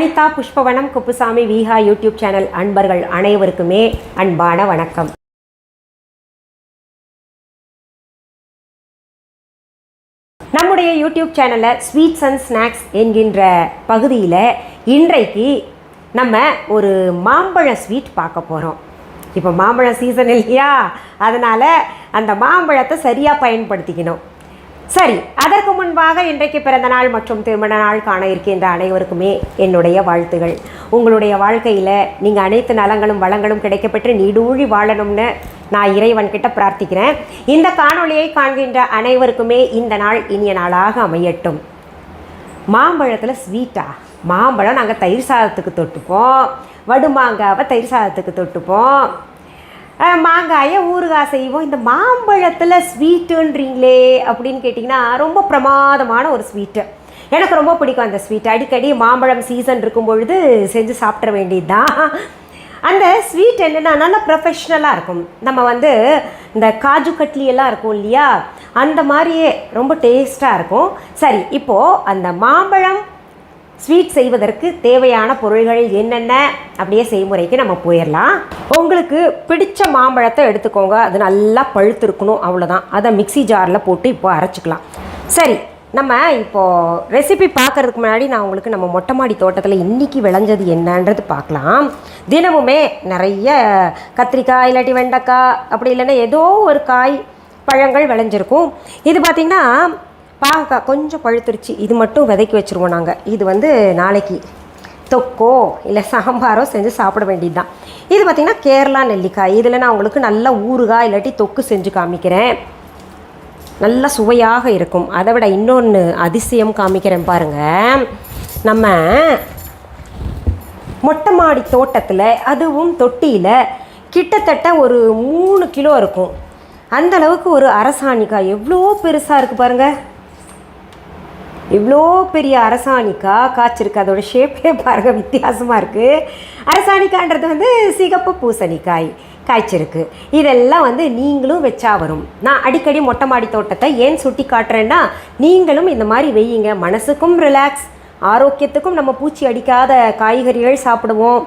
Anitha புஷ்பவனம்குப்புசாமி Viha YouTube channel அன்பர்கள் அனைவருக்குமே அன்பான வணக்கம். நம்முடைய யூடியூப் சேனலில் ஸ்வீட்ஸ் அண்ட் ஸ்நாக்ஸ் என்கின்ற பகுதியில் இன்றைக்கு நம்ம ஒரு மாம்பழ ஸ்வீட் பார்க்க போகிறோம். இப்போ மாம்பழ சீசன் இல்லையா, அதனால் அந்த மாம்பழத்தை சரியாக பயன்படுத்திக்கணும். சரி, அதற்கு முன்பாக இன்றைக்கு பிறந்த நாள் மற்றும் திருமண நாள் காண இருக்கின்ற அனைவருக்குமே என்னுடைய வாழ்த்துகள். உங்களுடைய வாழ்க்கையில் நீங்கள் அனைத்து நலங்களும் வளங்களும் கிடைக்கப்பெற்று நீடூழி வாழணும்னு நான் இறைவன்கிட்ட பிரார்த்திக்கிறேன். இந்த காணொளியை காண்கின்ற அனைவருக்குமே இந்த நாள் இனிய நாளாக அமையட்டும். மாம்பழத்தில் ஸ்வீட்டா? மாம்பழம் நாங்கள் தயிர் சாதத்துக்கு தொட்டுப்போம், வடுமாங்காவை தயிர் சாதத்துக்கு தொட்டுப்போம், மாங்காயை ஊறுகாய் செய்வோம். இந்த மாம்பழத்தில் ஸ்வீட்டுன்றீங்களே அப்படின்னு கேட்டிங்கன்னா ரொம்ப பிரமாதமான ஒரு ஸ்வீட்டு. எனக்கு ரொம்ப பிடிக்கும் அந்த ஸ்வீட். அடிக்கடி மாம்பழம் சீசன் இருக்கும் பொழுது செஞ்சு சாப்பிட வேண்டியது தான். அந்த ஸ்வீட் என்னென்னா நல்லா ப்ரொஃபஷ்னலாக இருக்கும். நம்ம இந்த காஜு கட்லியெல்லாம் இருக்கும் இல்லையா, அந்த மாதிரியே ரொம்ப டேஸ்ட்டாக இருக்கும். சரி, இப்போது அந்த மாம்பழம் ஸ்வீட் செய்வதற்கு தேவையான பொருள்கள் என்னென்ன அப்படியே செய்முறைக்கு நம்ம போயிடலாம். உங்களுக்கு பிடிச்ச மாம்பழத்தை எடுத்துக்கோங்க, அது நல்லா பழுத்திருக்கணும், அவ்வளோதான். அதை மிக்சி ஜாரில் போட்டு இப்போ அரைச்சிக்கலாம். சரி, நம்ம இப்போது ரெசிபி பார்க்குறதுக்கு முன்னாடி நான் உங்களுக்கு நம்ம மொட்டை மாடி தோட்டத்தில் இன்றைக்கி விளைஞ்சது என்னன்றது பார்க்கலாம். தினமுமே நிறைய கத்திரிக்காய் இல்லாட்டி வெண்டைக்காய் அப்படி இல்லைன்னா ஏதோ ஒரு காய் பழங்கள் விளைஞ்சிருக்கும். இது பார்த்திங்கன்னா பாகக்காய் கொஞ்சம் பழுத்துருச்சு, இது மட்டும் விதைக்கி வச்சுருவோம் நாங்கள். இது நாளைக்கு தொக்கோ இல்லை சாம்பாரோ செஞ்சு சாப்பிட வேண்டியது தான். இது பார்த்திங்கன்னா கேரளா நெல்லிக்காய். இதில் நான் உங்களுக்கு நல்ல ஊறுகாய் இல்லாட்டி தொக்கு செஞ்சு காமிக்கிறேன், நல்ல சுவையாக இருக்கும். அதை விட இன்னொன்று அதிசயம் காமிக்கிறேன் பாருங்கள். நம்ம மொட்டை மாடி தோட்டத்தில் அதுவும் தொட்டியில் கிட்டத்தட்ட ஒரு 3 கிலோ இருக்கும். அந்தளவுக்கு ஒரு அரசாணிக்காய் எவ்வளோ பெருசாக இருக்குது பாருங்கள். இவ்வளோ பெரிய அரசாணிக்காய் காய்ச்சிருக்கு. அதோட ஷேப்பே பாருங்கள், வித்தியாசமாக இருக்குது. அரசாணிக்காய்ன்றது சிகப்பு பூசணிக்காய் காய்ச்சிருக்கு. இதெல்லாம் நீங்களும் வச்சா வரும். நான் அடிக்கடி மொட்டை மாடி தோட்டத்தை ஏன் சுட்டி காட்டுறேன்னா, நீங்களும் இந்த மாதிரி வெய்யுங்க. மனசுக்கும் ரிலாக்ஸ், ஆரோக்கியத்துக்கும் நம்ம பூச்சி அடிக்காத காய்கறிகள் சாப்பிடுவோம்,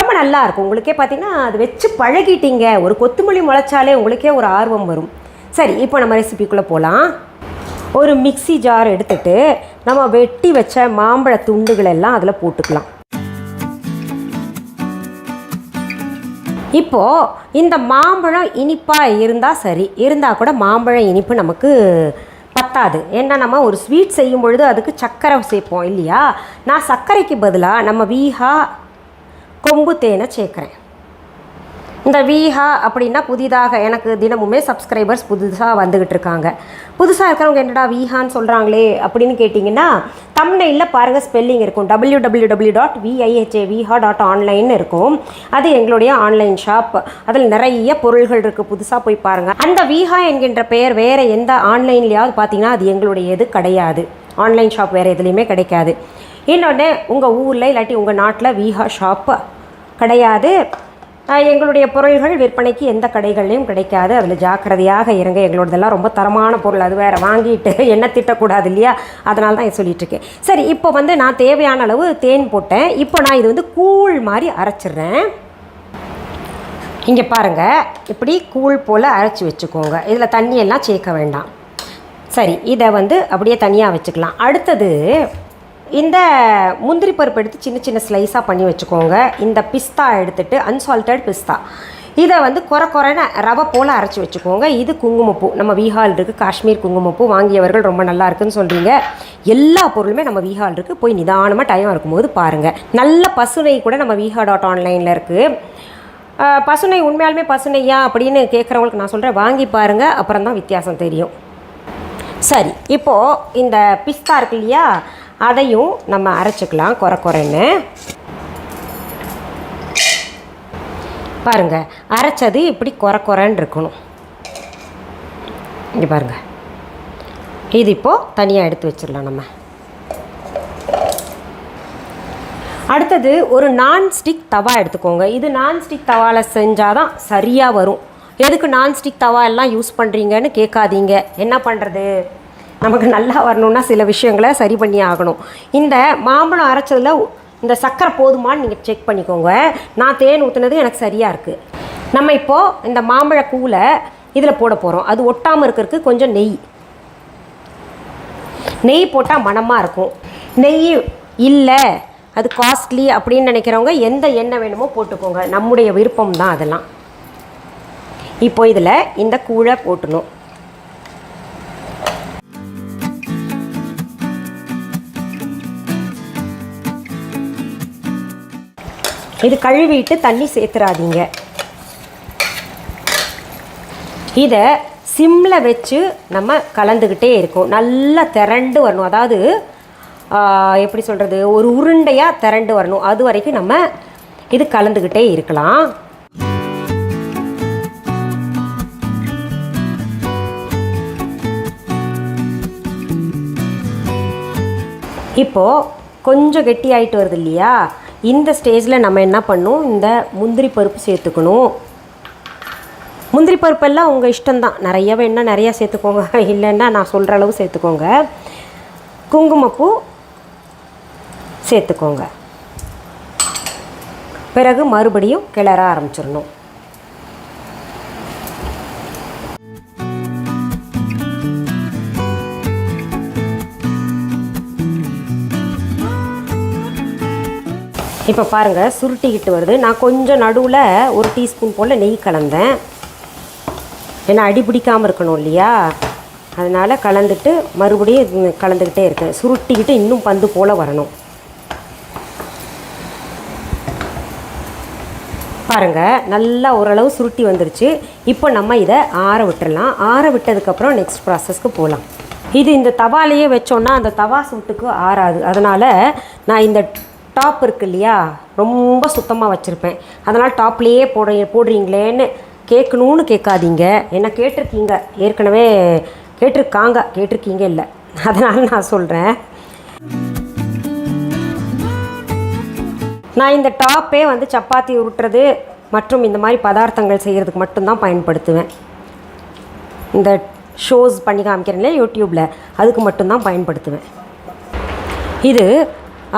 ரொம்ப நல்லா இருக்கும். உங்களுக்கே பார்த்திங்கன்னா அது வச்சு பழகிட்டீங்க, ஒரு கொத்தமல்லி முளைச்சாலே உங்களுக்கே ஒரு ஆர்வம் வரும். சரி, இப்போ நம்ம ரெசிபிக்குள்ளே போகலாம். ஒரு மிக்சி ஜார் எடுத்துகிட்டு நம்ம வெட்டி வச்ச மாம்பழ துண்டுகள் எல்லாம் அதில் போட்டுக்கலாம். இப்போது இந்த மாம்பழம் இனிப்பாக இருந்தால் சரி, இருந்தால் கூட மாம்பழம் இனிப்பு நமக்கு பத்தாது. ஏன்னா நம்ம ஒரு ஸ்வீட் செய்யும் பொழுது அதுக்கு சர்க்கரை சேர்ப்போம் இல்லையா. நான் சர்க்கரைக்கு பதிலாக நம்ம வீஹா கொம்பு தேனை சேர்க்குறேன். இந்த வீஹா அப்படின்னா புதிதாக எனக்கு தினமுமே சப்ஸ்கிரைபர்ஸ் புதுசாக வந்துக்கிட்டு இருக்காங்க. புதுசாக இருக்கிறவங்க என்னடா வீஹான்னு சொல்கிறாங்களே அப்படின்னு கேட்டிங்கன்னா, தம்ப்நெயிலில் பாருங்கள் ஸ்பெல்லிங் இருக்கும், www.viha.online இருக்கும். அது எங்களுடைய ஆன்லைன் ஷாப். அதில் நிறைய பொருள்கள் இருக்குது, புதுசாக போய் பாருங்கள். அந்த வீஹா என்கின்ற பெயர் வேறு எந்த ஆன்லைன்லையாவது பார்த்தீங்கன்னா அது எங்களுடைய இது கிடையாது. ஆன்லைன் ஷாப் வேறு எதுலேயுமே கிடைக்காது. இன்னொன்று, உங்கள் ஊரில் இல்லாட்டி உங்கள் நாட்டில் வீஹா ஷாப் கிடையாது. எங்களுடைய பொருள்கள் விற்பனைக்கு எந்த கடைகள்லையும் கிடைக்காது. அதில் ஜாக்கிரதையாக இருங்க. எங்களோடதெல்லாம் ரொம்ப தரமான பொருள், அது வேறு வாங்கிட்டு என்ன திட்டக்கூடாது இல்லையா, அதனால தான் சொல்லிகிட்ருக்கேன். சரி, இப்போ நான் தேவையான அளவு தேன் போட்டேன். இப்போ நான் இது கூழ் மாதிரி அரைச்சிட்றேன். இங்கே பாருங்கள், இப்படி கூழ் போல் அரைச்சி வச்சுக்கோங்க. இதில் தண்ணியெல்லாம் சேர்க்க வேண்டாம். சரி, இதை அப்படியே தனியாக வச்சுக்கலாம். அடுத்தது இந்த முந்திரி பருப்பு எடுத்து சின்ன சின்ன ஸ்லைஸாக பண்ணி வச்சுக்கோங்க. இந்த பிஸ்தா எடுத்துகிட்டு அன்சால்டட் பிஸ்தா, இதை குறைன ரவை போல் அரைச்சி வச்சுக்கோங்க. இது குங்குமப்பூ, நம்ம வீஹால் இருக்குது, காஷ்மீர் குங்குமப்பூ. வாங்கியவர்கள் ரொம்ப நல்லா இருக்குன்னு சொல்கிறீங்க. எல்லா பொருளுமே நம்ம வீஹால் இருக்குது. போய் நிதானமாக டைம் இருக்கும்போது பாருங்கள். நல்ல பசுனை கூட நம்ம viha.online இருக்குது. பசுனை உண்மையாலுமே பசுனையா அப்படின்னு கேட்குறவங்களுக்கு நான் சொல்கிறேன், வாங்கி பாருங்கள், அப்புறம் தான் வித்தியாசம் தெரியும். சரி, இப்போது இந்த பிஸ்தா இருக்கு இல்லையா, அதையும் நம்ம அரைச்சிக்கலாம் குறைன்னு. பாருங்கள், அரைச்சது இப்படி குறைன்னு இருக்கணும். இங்கே பாருங்கள், இது இப்போது தனியாக எடுத்து வச்சிடலாம் நம்ம. அடுத்தது ஒரு நான்ஸ்டிக் தவா எடுத்துக்கோங்க. இது நான்ஸ்டிக் தவாவில் செஞ்சால் தான் சரியாக வரும். எதுக்கு நான்ஸ்டிக் தவா எல்லாம் யூஸ் பண்ணுறீங்கன்னு கேட்காதீங்க. என்ன பண்ணுறது, நமக்கு நல்லா வரணுன்னா சில விஷயங்களை சரி பண்ணி ஆகணும். இந்த மாம்பழம் அரைச்சதில் இந்த சர்க்கரை போதுமான்னு நீங்கள் செக் பண்ணிக்கோங்க. நான் தேன் ஊற்றுனது எனக்கு சரியாக இருக்குது. நம்ம இப்போது இந்த மாம்பழ கூலை இதில் போட போகிறோம். அது ஒட்டாமல் இருக்கிறதுக்கு கொஞ்சம் நெய் போட்டால் மணமாக இருக்கும். நெய் இல்லை, அது காஸ்ட்லி அப்படின்னு நினைக்கிறவங்க எந்த எண்ணெய் வேணுமோ போட்டுக்கோங்க. நம்முடைய விருப்பம் தான் அதெல்லாம். இப்போ இதில் இந்த கூழை போட்டணும். இது கழுவிட்டு தண்ணி சேர்த்துறாதீங்க. இதை சிம்மில் வச்சு நம்ம கலந்துக்கிட்டே இருக்கோம். நல்லா திரண்டு வரணும். அதாவது எப்படி சொல்கிறது, ஒரு உருண்டையாக திரண்டு வரணும். அது வரைக்கும் நம்ம இது கலந்துக்கிட்டே இருக்கலாம். இப்போது கொஞ்சம் கெட்டி ஆகிட்டு வருது இல்லையா, இந்த ஸ்டேஜில் நம்ம என்ன பண்ணணும், இந்த முந்திரி பருப்பு சேர்த்துக்கணும். முந்திரி பருப்பெல்லாம் உங்கள் இஷ்டம்தான். நிறைய வேணால் நிறையா சேர்த்துக்கோங்க, இல்லைன்னா நான் சொல்கிற அளவு சேர்த்துக்கோங்க. குங்குமப்பூ சேர்த்துக்கோங்க. பிறகு மறுபடியும் கிளற ஆரம்பிச்சிடணும். இப்போ பாருங்கள் சுருட்டிக்கிட்டு வருது. நான் கொஞ்சம் நடுவில் ஒரு டீஸ்பூன் போல் நெய் கலந்தேன். ஏன்னா அடி பிடிக்காமல் இருக்கணும் இல்லையா, அதனால் கலந்துட்டு மறுபடியும் கலந்துக்கிட்டே இருக்கேன். சுருட்டிக்கிட்டு இன்னும் பந்து போல் வரணும். பாருங்கள் நல்லா ஓரளவு சுருட்டி வந்துருச்சு. இப்போ நம்ம இதை ஆற விட்டுடலாம். ஆற விட்டதுக்கப்புறம் நெக்ஸ்ட் ப்ராசஸ்க்கு போகலாம். இது இந்த தவாலையே வச்சோன்னா அந்த தவா சூட்டுக்கு ஆறாது. அதனால் நான் இந்த டாப் இருக்கு இல்லையா, ரொம்ப சுத்தமாக வச்சுருப்பேன். அதனால் டாப்லேயே போடுறீங்களேன்னு கேட்கணுன்னு கேட்காதீங்க. என்ன கேட்டிருக்கீங்க, ஏற்கனவே கேட்டிருக்கீங்க இல்லை, அதனால் நான் சொல்கிறேன். நான் இந்த டாப்பே வந்து சப்பாத்தி உருட்டுறது மற்றும் இந்த மாதிரி பதார்த்தங்கள் செய்கிறதுக்கு மட்டும்தான் பயன்படுத்துவேன். இந்த ஷோஸ் பண்ணி காமிக்கிறேன்ல யூடியூப்பில், அதுக்கு மட்டும்தான் பயன்படுத்துவேன். இது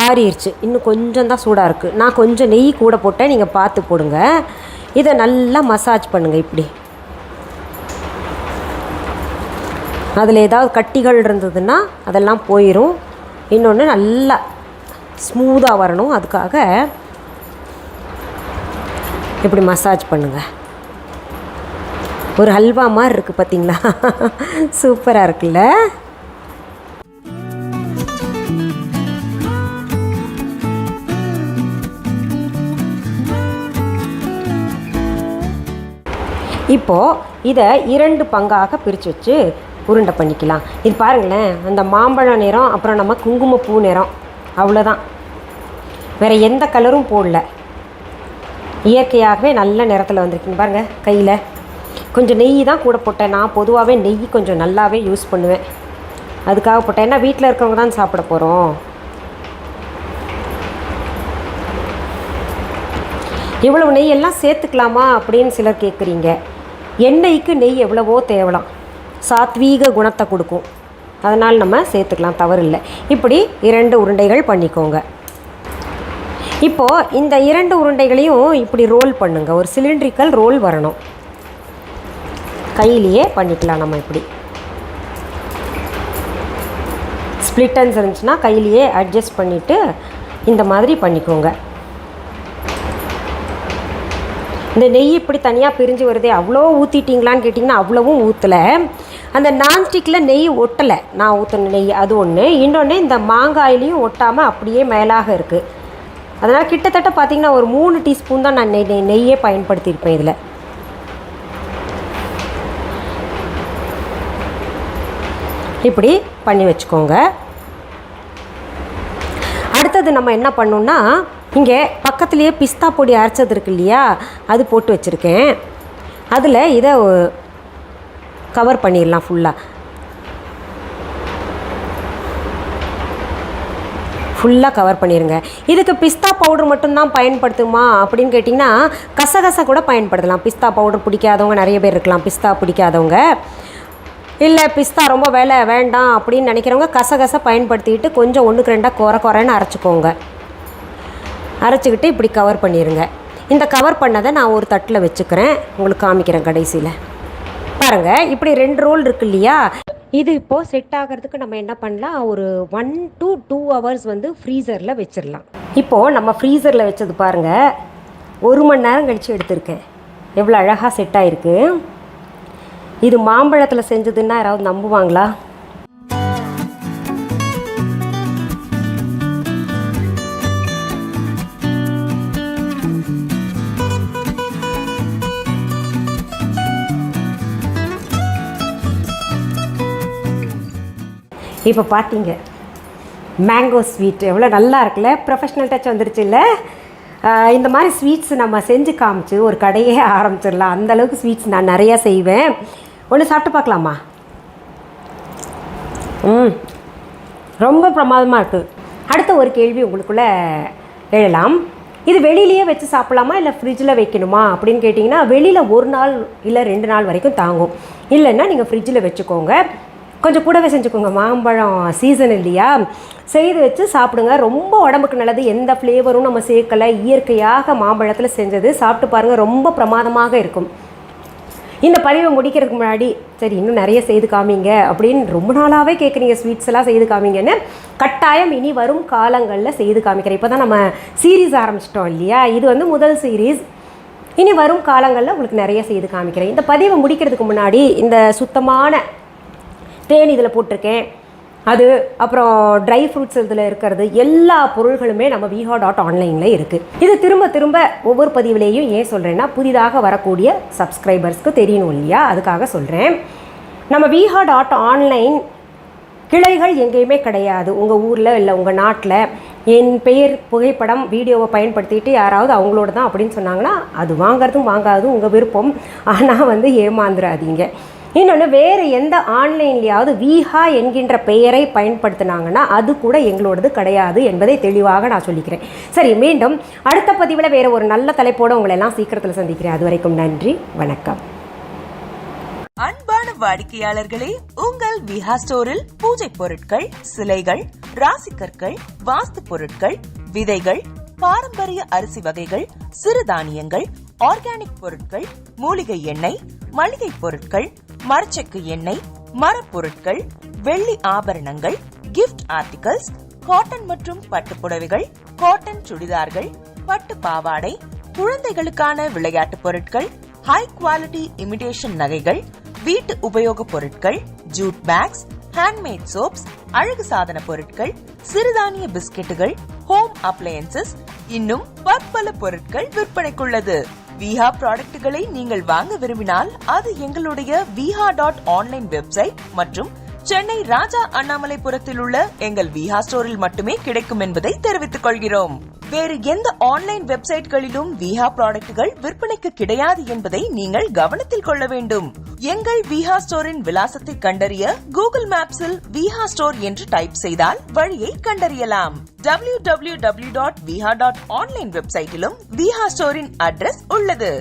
ஆறிடுச்சு. இன்னும் கொஞ்சம் தான் சூடாக இருக்குது. நான் கொஞ்சம் நெய் கூட போட்டேன், நீங்கள் பார்த்து போடுங்க. இதை நல்லா மசாஜ் பண்ணுங்கள். இப்படி அதில் ஏதாவது கட்டிகள் இருந்ததுன்னா அதெல்லாம் போயிடும். இன்னொன்று நல்லா ஸ்மூத்தாக வரணும், அதுக்காக இப்படி மசாஜ் பண்ணுங்கள். ஒரு ஹல்வா மாதிரி இருக்குது பார்த்தீங்களா, சூப்பராக இருக்குல்ல. இப்போது இதை 2 பங்காக பிரித்து வச்சு உருண்டை பண்ணிக்கலாம். இது பாருங்களேன், அந்த மாம்பழ நிறம், அப்புறம் நம்ம குங்குமப்பூ நிறம், அவ்வளோதான். வேறு எந்த கலரும் போடல. இயற்கையாகவே நல்ல நிறத்தில் வந்திருக்குங்க பாருங்கள். கையில் கொஞ்சம் நெய் தான் கூட போட்டேன். நான் பொதுவாகவே நெய் கொஞ்சம் நல்லாவே யூஸ் பண்ணுவேன், அதுக்காக போட்டேன். ஏன்னா வீட்டில் இருக்கிறவங்க தான் சாப்பிட போகிறோம். இவ்வளவு நெய் எல்லாம் சேர்த்துக்கலாமா அப்படின்னு சிலர் கேட்குறீங்க. எண்ணெய்க்கு நெய் எவ்வளவோ தேவலாம், சாத்வீக குணத்தை கொடுக்கும். அதனால் நம்ம சேர்த்துக்கலாம், தவறில்லை. இப்படி 2 உருண்டைகள் பண்ணிக்கோங்க. இப்போது இந்த 2 உருண்டைகளையும் இப்படி ரோல் பண்ணுங்கள். ஒரு சிலிண்ட்ரிக்கல் ரோல் வரணும். கையிலேயே பண்ணிக்கலாம். நம்ம இப்படி ஸ்ப்ளிட்டன்ஸ் இருந்துச்சுன்னா கையிலேயே அட்ஜஸ்ட் பண்ணிவிட்டு இந்த மாதிரி பண்ணிக்கோங்க. இந்த நெய் இப்படி தனியாக பிரிஞ்சு வருதே, அவ்வளோ ஊற்றிட்டிங்களான்னு கேட்டிங்கன்னா அவ்வளவும் ஊற்றலை. அந்த நான்ஸ்டிக்கில் நெய் ஒட்டலை, நான் ஊற்றின நெய் அது ஒன்று. இன்னொன்று இந்த மாங்காயிலையும் ஒட்டாமல் அப்படியே மேலாக இருக்குது. அதனால் கிட்டத்தட்ட பார்த்திங்கன்னா ஒரு 3 டீஸ்பூன் தான் நான் நெய்யே பயன்படுத்தியிருப்பேன் இதில். இப்படி பண்ணி வச்சுக்கோங்க. அடுத்தது நம்ம என்ன பண்ணோன்னா, இங்கே பக்கத்துலேயே பிஸ்தா பொடி அரைச்சது இருக்கு இல்லையா, அது போட்டு வச்சுருக்கேன். அதில் இதை கவர் பண்ணிடலாம். ஃபுல்லாக கவர் பண்ணிடுங்க. இதுக்கு பிஸ்தா பவுடர் மட்டும்தான் பயன்படுத்துமா அப்படின்னு கேட்டிங்கன்னா, கசகசை கூட பயன்படுத்தலாம். பிஸ்தா பவுடர் பிடிக்காதவங்க நிறைய பேர் இருக்கலாம். பிஸ்தா பிடிக்காதவங்க, இல்லை பிஸ்தா ரொம்ப வேண்டாம் அப்படின்னு நினைக்கிறவங்க கசகசை பயன்படுத்திக்கிட்டு கொஞ்சம் 1க்கு 2 குறைன்னு அரைச்சிக்கோங்க. அரைச்சிக்கிட்டு இப்படி கவர் பண்ணிடுங்க. இந்த கவர் பண்ணதை நான் ஒரு தட்டில் வச்சுக்கிறேன், உங்களுக்கு காமிக்கிறேன் கடைசியில். பாருங்கள், இப்படி 2 ரோல் இருக்கு இல்லையா, இது இப்போது செட் ஆகிறதுக்கு நம்ம என்ன பண்ணலாம், ஒரு 1 to 2 hours வந்து ஃப்ரீசரில் வச்சிடலாம். இப்போது நம்ம ஃப்ரீசரில் வச்சது பாருங்கள், 1 மணி நேரம் கழித்து எடுத்திருக்கேன். எவ்வளோ அழகாக செட் ஆகிருக்கு. இது மாம்பழத்தில் செஞ்சதுன்னா யாராவது நம்புவாங்களா? இப்போ பார்த்தீங்க மேங்கோ ஸ்வீட் எவ்வளோ நல்லா இருக்குல்ல, ப்ரொஃபஷ்னல் டச் வந்துருச்சு இல்லை? இந்த மாதிரி ஸ்வீட்ஸ் நம்ம செஞ்சு காமிச்சு ஒரு கடையே ஆரம்பிச்சிடலாம். அந்தளவுக்கு ஸ்வீட்ஸ் நான் நிறையா செய்வேன். ஒன்று சாப்பிட்டு பார்க்கலாமா? ரொம்ப பிரமாதமாக இருக்குது. அடுத்த ஒரு கேள்வி உங்களுக்குள்ளே எழலாம், இது வெளியிலேயே வச்சு சாப்பிட்லாமா இல்லை ஃப்ரிட்ஜில் வைக்கணுமா அப்படின்னு கேட்டிங்கன்னா, வெளியில் 1 நாள் இல்லை 2 நாள் வரைக்கும் தாங்கும். இல்லைன்னா நீங்கள் ஃப்ரிட்ஜில் வச்சுக்கோங்க, கொஞ்சம் கூடவே செஞ்சுக்கோங்க. மாம்பழம் சீசன் இல்லையா, செய்து வச்சு சாப்பிடுங்க. ரொம்ப உடம்புக்கு நல்லது, எந்த ஃப்ளேவரும் நம்ம சேர்க்கலை, இயற்கையாக மாம்பழத்தில் செஞ்சது. சாப்பிட்டு பாருங்கள், ரொம்ப பிரமாதமாக இருக்கும். இந்த பதிவை முடிக்கிறதுக்கு முன்னாடி சரி இன்னும் நிறைய செய்து காமிங்க அப்படின்னு ரொம்ப நாளாகவே கேட்குறீங்க, ஸ்வீட்ஸ் எல்லாம் செய்து காமிங்கன்னு. கட்டாயம் இனி வரும் காலங்களில் செய்து காமிக்கிறேன். இப்போ தான் நம்ம சீரீஸ் ஆரம்பிச்சிட்டோம் இல்லையா, இது வந்து முதல் சீரீஸ். இனி வரும் காலங்களில் உங்களுக்கு நிறைய செய்து காமிக்கிறேன். இந்த பதிவை முடிக்கிறதுக்கு முன்னாடி இந்த சுத்தமான தேன் இதில் போட்டிருக்கேன், அது அப்புறம் ட்ரை ஃப்ரூட்ஸ் இதில் இருக்கிறது, எல்லா பொருள்களுமே நம்ம viha.online இருக்குது. இது திரும்ப திரும்ப ஒவ்வொரு பதிவுலேயும் ஏன் சொல்கிறேன்னா, புதிதாக வரக்கூடிய சப்ஸ்கிரைபர்ஸ்க்கு தெரியணும் இல்லையா, அதுக்காக சொல்கிறேன். நம்ம viha.online கிளைகள் எங்கேயுமே கிடையாது. உங்கள் ஊரில் இல்லை உங்கள் நாட்டில் என் பெயர் புகைப்படம் வீடியோவை பயன்படுத்திட்டு யாராவது அவங்களோட தான் அப்படின்னு சொன்னாங்கன்னா, அது வாங்கிறதும் வாங்காததும் உங்கள் விருப்பம். ஆனால் வந்து ஏமாந்துடாதீங்க. இன்னொன்று, வேறு எந்த ஆன்லைன்லேயாவது விஹா என்கின்ற பெயரை பயன்படுத்தினாங்கன்னா அது கூட எங்களோடது கிடையாது என்பதை தெளிவாக நான் சொல்லிக்கிறேன். சரி, மீண்டும் அடுத்த பதிவில் வேறு ஒரு நல்ல தலைப்போடு உங்களை எல்லாம் சீக்கிரத்தில் சந்திக்கிறேன். அது வரைக்கும் நன்றி, வணக்கம். அன்பான வாடிக்கையாளர்களே, உங்கள் விஹா ஸ்டோரில் பூஜை பொருட்கள், சிலைகள், ராசிக்கற்கள், வாஸ்து பொருட்கள், விதைகள், பாரம்பரிய அரிசி வகைகள், சிறுதானியங்கள், ஆர்கானிக் பொருட்கள், மூலிகை எண்ணெய், மளிகை பொருட்கள், மரச்செக்கு எண்ணெய், மரப்பொருட்கள், வெள்ளி ஆபரணங்கள், கிஃப்ட் ஆர்டிகல்ஸ், காட்டன் மற்றும் பட்டு புடவைகள், காட்டன் சுடிதார்கள், பட்டு பாவாடை, குழந்தைகளுக்கான விளையாட்டு பொருட்கள், ஹை குவாலிட்டி இமிடேஷன் நகைகள், வீட்டு உபயோக பொருட்கள், ஜூட் பேக்ஸ், ஹேண்ட்மேட் சோப்ஸ், அழகு சாதன பொருட்கள், சிறுதானிய பிஸ்கெட்டுகள், ஹோம் அப்ளையன்சஸ், இன்னும் பற்பல பொருட்கள் விற்பனைக்குள்ளது. விஹா ப்ராடக்ட்களை நீங்கள் வாங்க விரும்பினால் அது எங்களுடைய viha.online வெப்சைட் மற்றும் சென்னை ராஜா அண்ணாமலைபுரத்தில் உள்ள எங்கள் விஹா ஸ்டோரில் மட்டுமே கிடைக்கும் என்பதை தெரிவித்துக் கொள்கிறோம். வேறு எந்த ஆன்லைன் வெப்சைட்களிலும் விஹா ப்ராடக்ட்கள் விற்பனைக்கு கிடையாது என்பதை நீங்கள் கவனத்தில் கொள்ள வேண்டும். எங்கள் விஹா ஸ்டோரின் விலாசத்தை கண்டறிய கூகுள் மேப்ஸில் விஹா ஸ்டோர் என்று டைப் செய்தால் வழியை கண்டறியலாம். www.viha.online வெப்சைட்டிலும் விஹா ஸ்டோரின் அட்ரஸ் உள்ளது.